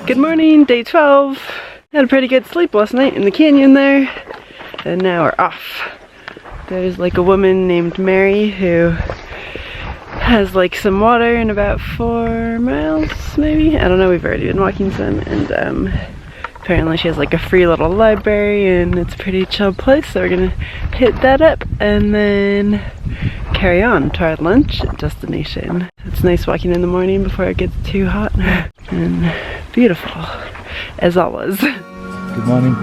Good morning, day 12. Had a pretty good sleep last night in the canyon there, and now we're off. There's like a woman named Mary who has like some water in about 4 miles maybe. I don't know, we've already been walking some, and apparently she has like a free little library and it's a pretty chill place, so we're gonna hit that up and then carry on to our lunch destination. It's nice walking in the morning before it gets too hot and beautiful as always. Good morning.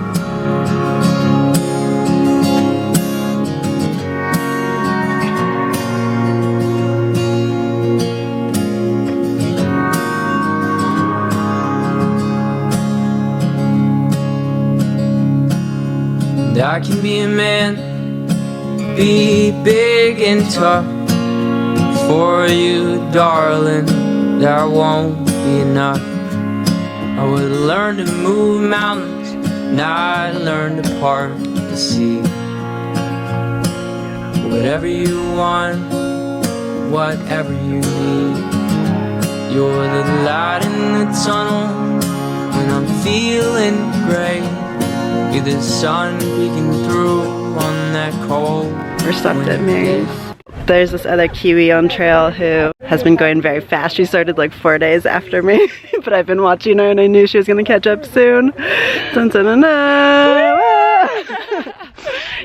I can be a man, be big and tough. For you, darling, that won't be enough. I would learn to move mountains, not learn to part the sea. Whatever you want, whatever you need. You're the light in the tunnel when I'm feeling gray. You're the sun peeking through on that cold. We're stopped at Mary's. There's this other Kiwi on trail who has been going very fast. She started like 4 days after me, but I've been watching her and I knew she was gonna catch up soon. Dun, dun, dun, dun.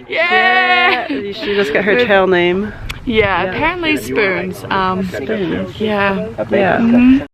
Yeah! She just got her trail name. Yeah, apparently spoons. Spoons. Yeah. Yeah.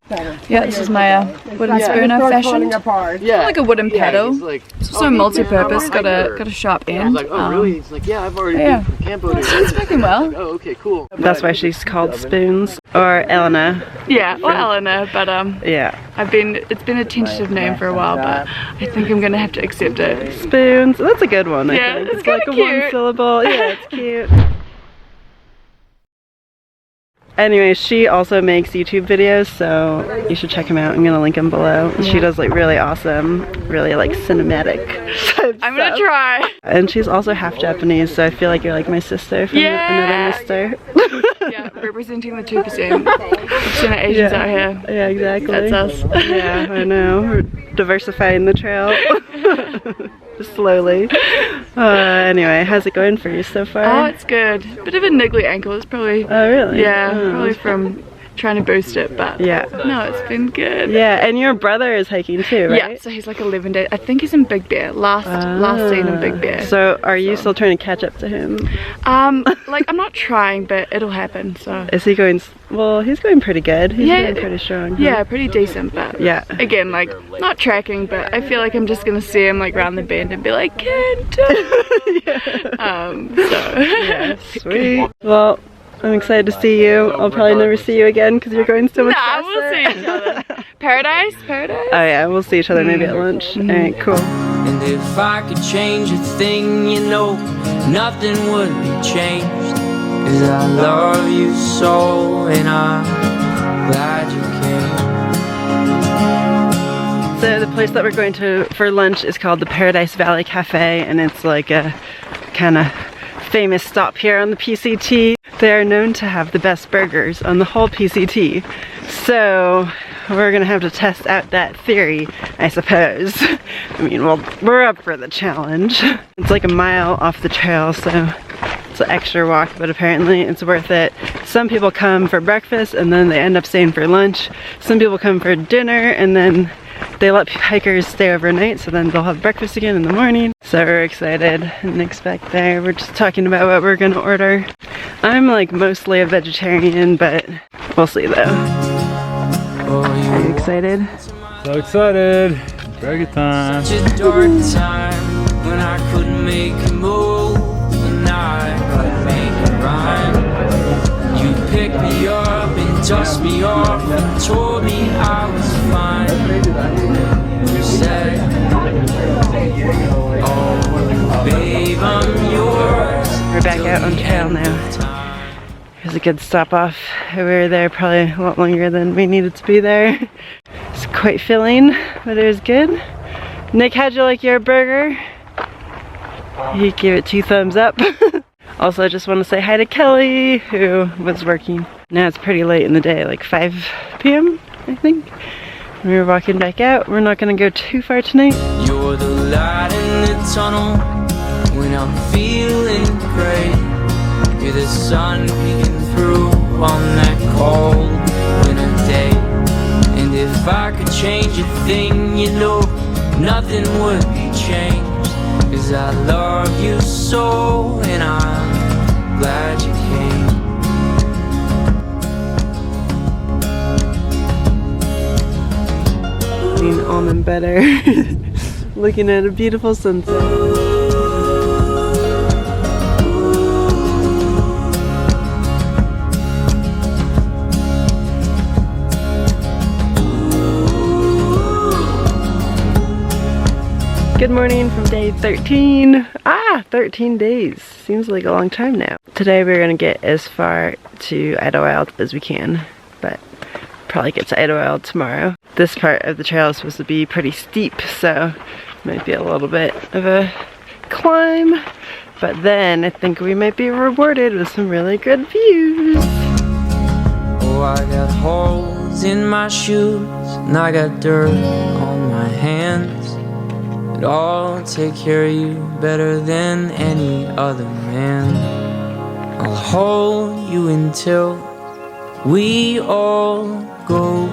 Yeah, this is my wooden spoon I fashioned. Yeah. Like a wooden paddle. Like, It's also multi-purpose, got a sharp I was end. like, oh really? He's like, yeah, I've already been camp out here. It's working well. Oh, okay, cool. That's why she's called Spoons. Or Elena. Yeah, or Eleanor, but Yeah. it's been a tentative name for a while, but I think I'm gonna have to accept it. Spoons. That's a good one, I Yeah, think. it's like a kinda 1 cute. syllable. Yeah, it's cute. Anyway, she also makes YouTube videos, so you should check them out. I'm gonna link them below. She does like really awesome, really like cinematic type I'm gonna stuff. try. And she's also half Japanese, so I feel like you're like my sister from another mister. Yeah, representing the 2%. 2% of Asians out here. Yeah, exactly. That's us. Yeah, I know. We're diversifying the trail. Just slowly. Anyway, how's it going for you so far? Oh, it's good. Bit of a niggly ankle. It's probably. Oh, really? Yeah, Oh. probably from trying to boost it, but Yeah. no, it's been good. Yeah, and your brother is hiking too, right? Yeah, so he's like 11 days. I think he's in Big Bear. Last seen in Big Bear. So are you still trying to catch up to him? Like I'm not trying, but it'll happen. So Is he going, well, he's going pretty good. He's Yeah, going pretty strong. Huh? yeah, pretty decent. But Yeah. again, like not tracking, but I feel like I'm just gonna see him like round the bend and be like, Kent. Yeah, sweet. Well, I'm excited to see you. I'll probably never see you again because you're going so much Nah, faster. we'll see each other. Paradise. Oh yeah, we'll see each other maybe at lunch. Alright, cool. And if I could change a thing, you know, nothing would be changed. 'Cause I love you so, and I'm glad you came. So the place that we're going to for lunch is called the Paradise Valley Cafe, and it's like a kind of famous stop here on the PCT. They are known to have the best burgers on the whole PCT. So we're gonna have to test out that theory, I suppose. I mean, well, we're up for the challenge. It's like a mile off the trail, so it's an extra walk, but apparently it's worth it. Some people come for breakfast and then they end up staying for lunch. Some people come for dinner and then they let hikers stay overnight, so then they'll have breakfast again in the morning. So we're excited and expect there. We're just talking about what we're gonna order. I'm like mostly a vegetarian, but we'll see though. Are you excited? So excited. Very good time. Such a dark time when I couldn't make a move and I couldn't make a rhyme. You picked me up and dust me off and told me I was fine. You said, oh babe, I'm yours. We're back out on trail now. It was a good stop off. We were there probably a lot longer than we needed to be there. It's quite filling, but it was good. Nick, how'd you like your burger? He gave it 2 thumbs up. Also, I just want to say hi to Kelly, who was working. Now it's pretty late in the day, like 5 p.m. I think. We're walking back out. We're not gonna go too far tonight. You're the light in the tunnel when I'm feeling great. You're the sun peeking through on that cold winter day. And if I could change a thing, you know, nothing would be changed. 'Cause I love you so, and I'm glad you came. Eating almond butter. Looking at a beautiful sunset. Good morning from day 13. 13 days. Seems like a long time now. Today we're gonna get as far to Idyllwild as we can, but probably get to Idyllwild tomorrow. This part of the trail is supposed to be pretty steep, so might be a little bit of a climb, but then I think we might be rewarded with some really good views. Oh, I got holes in my shoes and I got dirt on my hands. But I'll take care of you better than any other man. I'll hold you until we all go.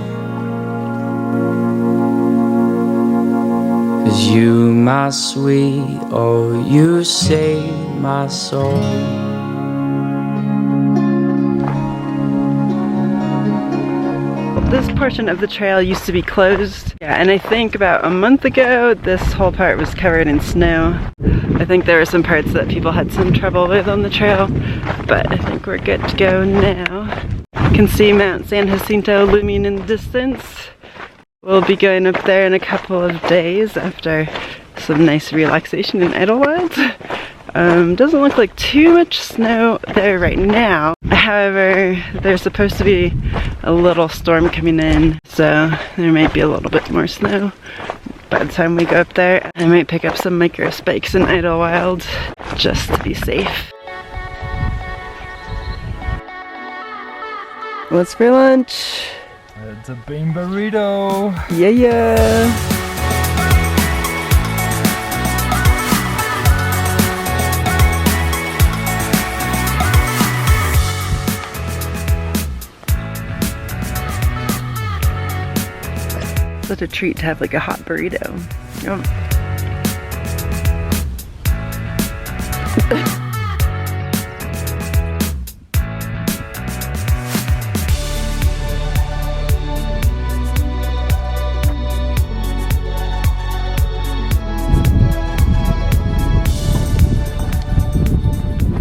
'Cause you, my sweet, oh, you save my soul. This portion of the trail used to be closed. Yeah, and I think about a month ago, this whole part was covered in snow. I think there were some parts that people had some trouble with on the trail, but I think we're good to go now. You can see Mount San Jacinto looming in the distance. We'll be going up there in a couple of days after some nice relaxation in Idyllwild. Doesn't look like too much snow there right now. However, there's supposed to be a little storm coming in, so there might be a little bit more snow by the time we go up there. I might pick up some micro spikes in Idyllwild just to be safe. What's for lunch? It's a bean burrito. Yeah. Such a treat to have like a hot burrito. Yum.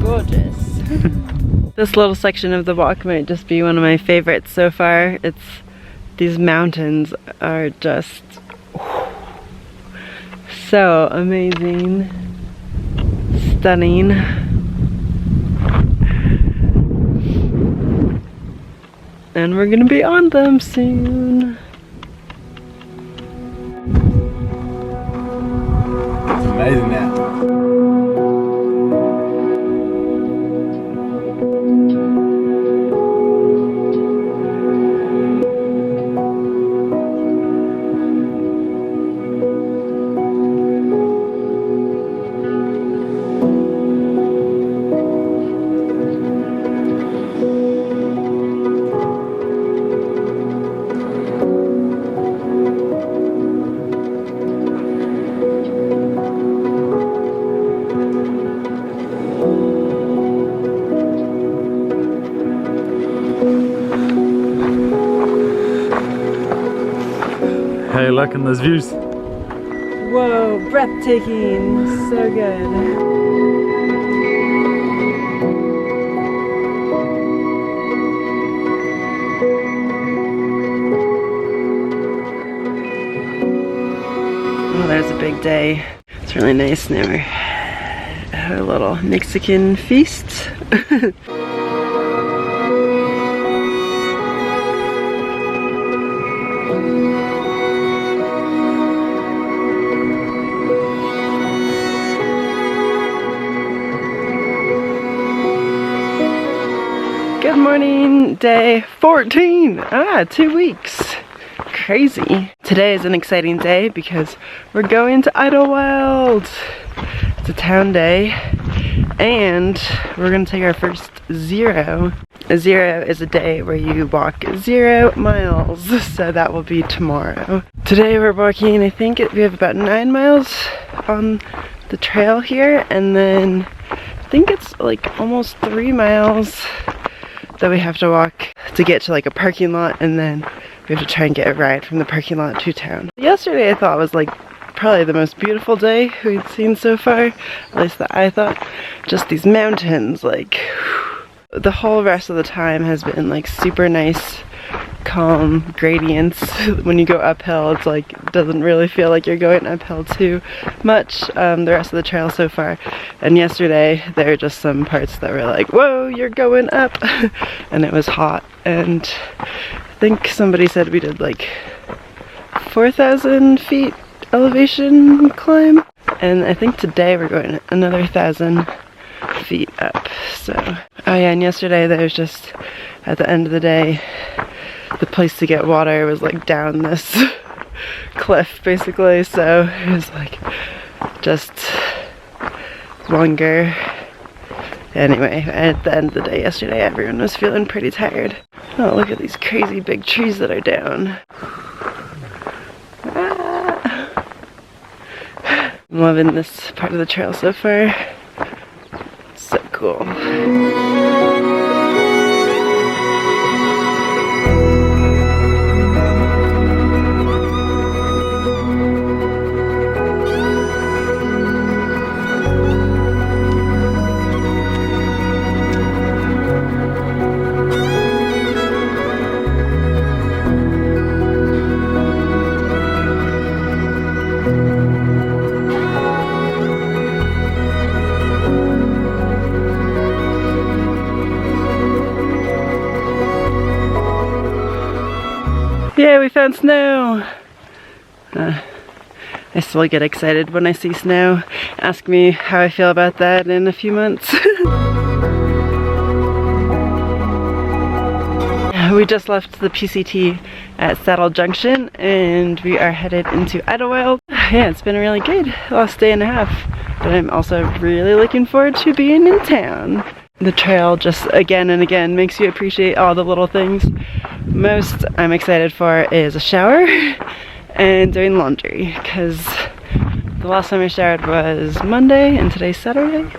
Gorgeous. This little section of the walk might just be one of my favorites so far. These mountains are just so amazing, stunning. And we're gonna be on them soon. It's amazing now. How you liking those views? Whoa, breathtaking, so good. Well, there's a big day. It's really nice. Now we're at a little Mexican feast. Good morning, day 14. 2 weeks. crazy. Today is an exciting day because we're going to Idyllwild. It's a town day and we're gonna take our first zero. A zero is a day where you walk 0 miles, so that will be tomorrow. Today we're walking, I think we have about 9 miles on the trail here, and then I think it's like almost 3 miles that we have to walk to get to like a parking lot, and then we have to try and get a ride from the parking lot to town. Yesterday I thought was like probably the most beautiful day we'd seen so far, at least that I thought. Just these mountains, like the whole rest of the time has been like super nice, calm gradients. When you go uphill, it's like doesn't really feel like you're going uphill too much the rest of the trail so far. And yesterday there were just some parts that were like, whoa, you're going up. And it was hot, and I think somebody said we did like 4,000 feet elevation climb, and I think today we're going another 1,000 feet up. So, oh yeah, and yesterday there was just, at the end of the day, the place to get water was like down this cliff basically, so it was like just longer. Anyway, at the end of the day yesterday everyone was feeling pretty tired. Oh, look at these crazy big trees that are down. I'm loving this part of the trail so far. It's so cool. Yeah, we found snow! I still get excited when I see snow. Ask me how I feel about that in a few months. We just left the PCT at Saddle Junction and we are headed into Idyllwild. Yeah, it's been really good. Last day and a half. But I'm also really looking forward to being in town. The trail just again and again makes you appreciate all the little things. Most I'm excited for is a shower and doing laundry, because the last time I showered was Monday and today's Saturday.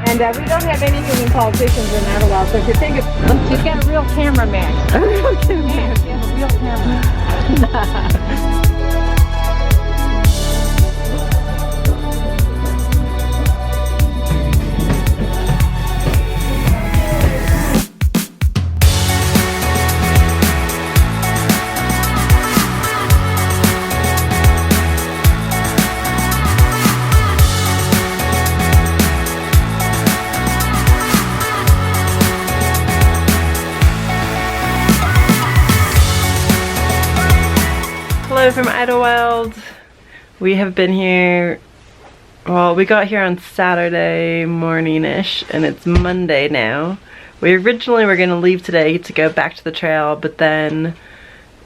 And we don't have anything in politicians in Idyllwild, so if you think of, she's got a real cameraman. A real cameraman. She has a real camera. Hello from Idyllwild. We have been here, well, we got here on Saturday morning-ish and it's Monday now. We originally were gonna leave today to go back to the trail, but then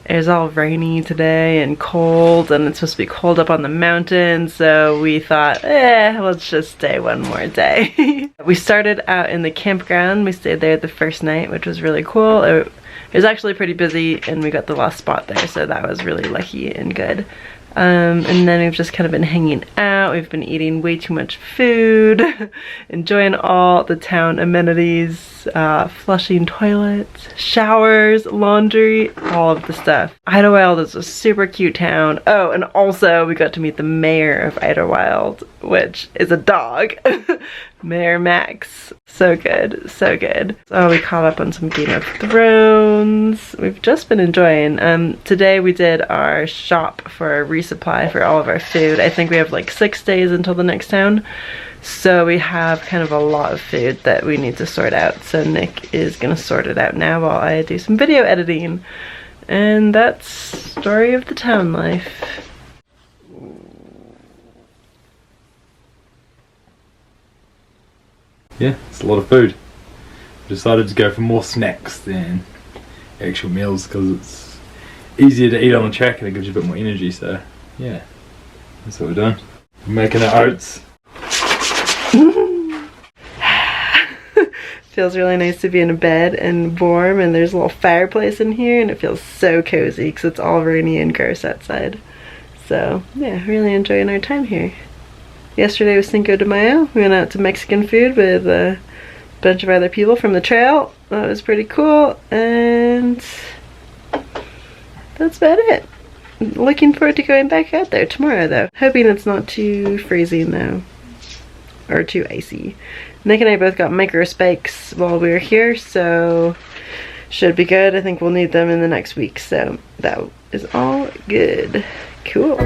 it was all rainy today and cold, and it's supposed to be cold up on the mountain, so we thought, let's just stay one more day. We started out in the campground. We stayed there the first night, which was really cool. It was actually pretty busy and we got the last spot there, so that was really lucky and good. And then we've just kind of been hanging out. We've been eating way too much food, enjoying all the town amenities, flushing toilets, showers, laundry, all of the stuff. Idyllwild is a super cute town. Oh, and also we got to meet the mayor of Idyllwild. which is a dog. Mayor Max. So good, so good. Oh, we caught up on some Game of Thrones. We've just been enjoying. Today we did our shop for a resupply for all of our food. I think we have like 6 days until the next town. So we have kind of a lot of food that we need to sort out. So Nick is gonna sort it out now while I do some video editing. And that's story of the town life. Yeah, it's a lot of food. Decided to go for more snacks than actual meals because it's easier to eat on the track and it gives you a bit more energy. So yeah, that's what we're doing. We're making our oats. Feels really nice to be in a bed and warm, and there's a little fireplace in here, and it feels so cozy because it's all rainy and gross outside. So yeah, really enjoying our time here. Yesterday was Cinco de Mayo. We went out to Mexican food with a bunch of other people from the trail. That was pretty cool, and that's about it. Looking forward to going back out there tomorrow though. Hoping it's not too freezing though, or too icy. Nick and I both got micro spikes while we were here, so should be good. I think we'll need them in the next week, so that is all good. Cool.